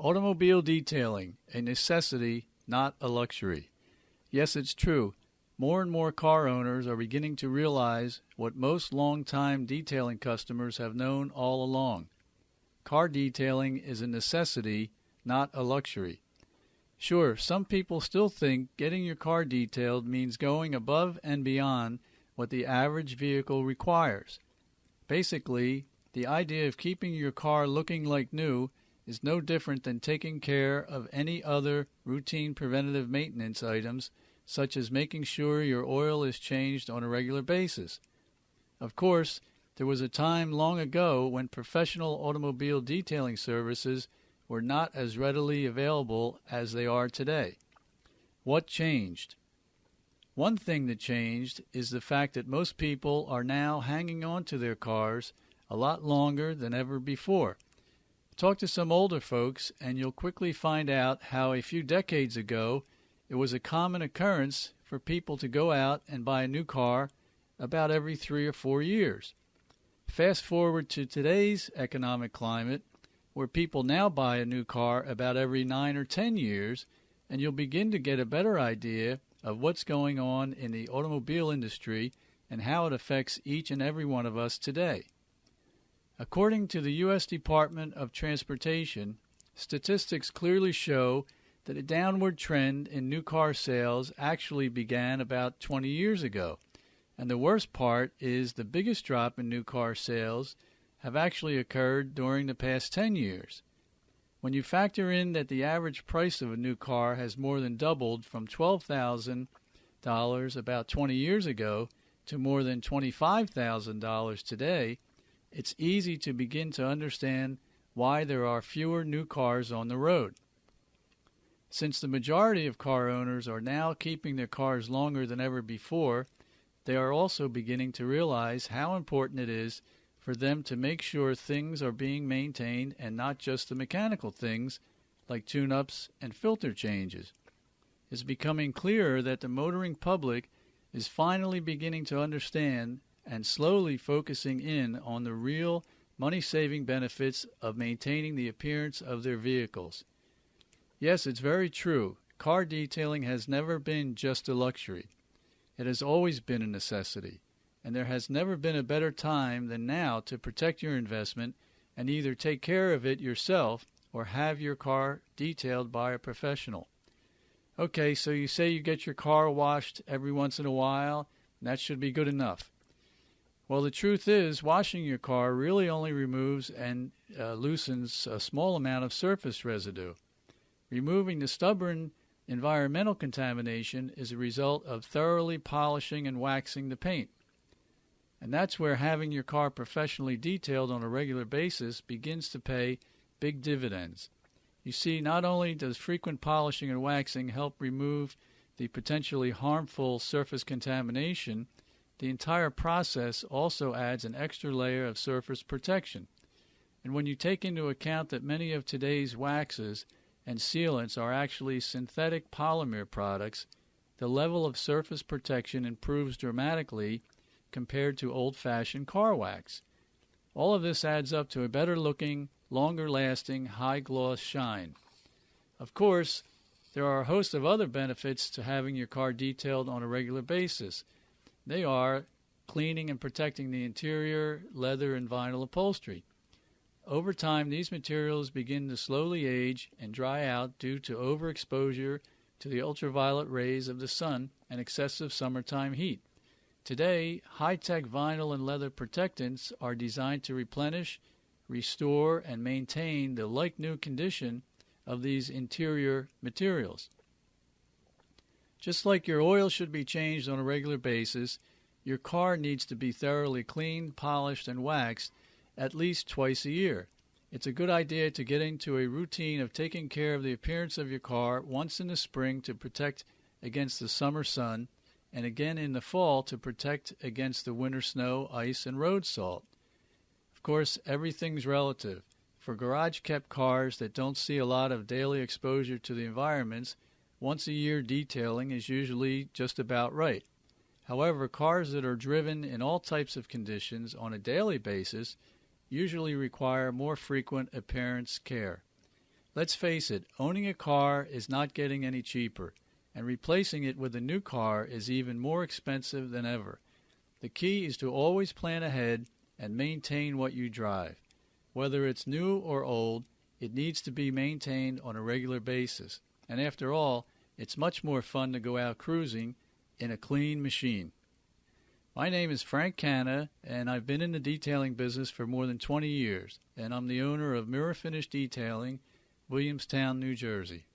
Automobile detailing, a necessity, not a luxury. Yes, it's true. More and more car owners are beginning to realize what most long-time detailing customers have known all along. Car detailing is a necessity, not a luxury. Sure, some people still think getting your car detailed means going above and beyond what the average vehicle requires. Basically, the idea of keeping your car looking like new is no different than taking care of any other routine preventative maintenance items, such as making sure your oil is changed on a regular basis. Of course, there was a time long ago when professional automobile detailing services were not as readily available as they are today. What changed? One thing that changed is the fact that most people are now hanging on to their cars a lot longer than ever before. Talk to some older folks and you'll quickly find out how a few decades ago it was a common occurrence for people to go out and buy a new car about every 3 or 4 years. Fast forward to today's economic climate, where people now buy a new car about every 9 or 10 years, and you'll begin to get a better idea of what's going on in the automobile industry and how it affects each and every one of us today. According to the U.S. Department of Transportation, statistics clearly show that a downward trend in new car sales actually began about 20 years ago. And the worst part is the biggest drop in new car sales have actually occurred during the past 10 years. When you factor in that the average price of a new car has more than doubled from $12,000 about 20 years ago to more than $25,000 today, it's easy to begin to understand why there are fewer new cars on the road. Since the majority of car owners are now keeping their cars longer than ever before, they are also beginning to realize how important it is for them to make sure things are being maintained and not just the mechanical things like tune-ups and filter changes. It's becoming clearer that the motoring public is finally beginning to understand and slowly focusing in on the real money-saving benefits of maintaining the appearance of their vehicles. Yes, it's very true. Car detailing has never been just a luxury. It has always been a necessity, and there has never been a better time than now to protect your investment and either take care of it yourself or have your car detailed by a professional. Okay, so you say you get your car washed every once in a while, and that should be good enough. Well, the truth is, washing your car really only removes and loosens a small amount of surface residue. Removing the stubborn environmental contamination is a result of thoroughly polishing and waxing the paint. And that's where having your car professionally detailed on a regular basis begins to pay big dividends. You see, not only does frequent polishing and waxing help remove the potentially harmful surface contamination, the entire process also adds an extra layer of surface protection. And when you take into account that many of today's waxes and sealants are actually synthetic polymer products, the level of surface protection improves dramatically compared to old-fashioned car wax. All of this adds up to a better-looking, longer-lasting, high-gloss shine. Of course, there are a host of other benefits to having your car detailed on a regular basis. They are cleaning and protecting the interior, leather, and vinyl upholstery. Over time, these materials begin to slowly age and dry out due to overexposure to the ultraviolet rays of the sun and excessive summertime heat. Today, high-tech vinyl and leather protectants are designed to replenish, restore, and maintain the like-new condition of these interior materials. Just like your oil should be changed on a regular basis, your car needs to be thoroughly cleaned, polished, and waxed at least twice a year. It's a good idea to get into a routine of taking care of the appearance of your car once in the spring to protect against the summer sun, and again in the fall to protect against the winter snow, ice, and road salt. Of course, everything's relative. For garage-kept cars that don't see a lot of daily exposure to the environments, once-a-year detailing is usually just about right. However, cars that are driven in all types of conditions on a daily basis usually require more frequent appearance care. Let's face it, owning a car is not getting any cheaper, and replacing it with a new car is even more expensive than ever. The key is to always plan ahead and maintain what you drive. Whether it's new or old, it needs to be maintained on a regular basis. And after all, it's much more fun to go out cruising in a clean machine. My name is Frank Canna, and I've been in the detailing business for more than 20 years, and I'm the owner of Mirror Finish Detailing, Williamstown, New Jersey.